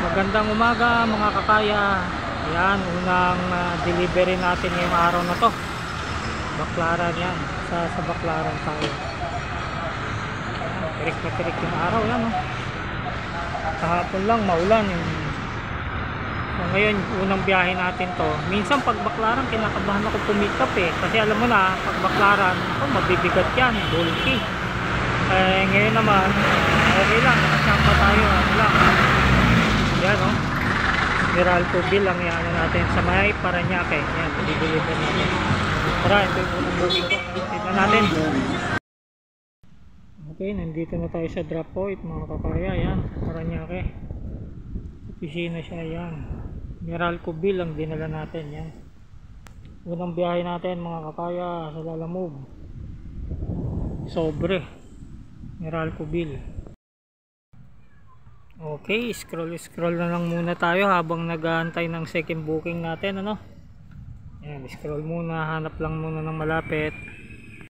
Magandang umaga mga kakaya. Yan, unang delivery natin ngayong araw na to. Baklaran yan. Sa Baklaran tayo. Tirik na tirik yung araw yan. Oh. Kahapon lang maulan. So ngayon, unang biyahe natin to. Minsan pag Baklaran, kinakabahan ako pumikap eh. Kasi alam mo na, pag Baklaran, mabibigat yan. Bulky. Ngayon naman, okay lang. Nakasama tayo. Ano lang. Yan o. Meralco bill ang yan natin sa may Paranaque. Yan, deliver natin. Tara, ito yung unang booking ko. Tignan natin. Okay, nandito na tayo sa drop point mga kakaya. Yan, Paranaque. Opisina siya yan. Meralco bill ang dinala natin. Yan. Unang biyahe natin mga kakaya sa Lalamove. Sobre. Meralco bill. Okay, scroll na lang muna tayo habang nag-aantay ng second booking natin, ano? Ayan, scroll muna, hanap lang muna ng malapit.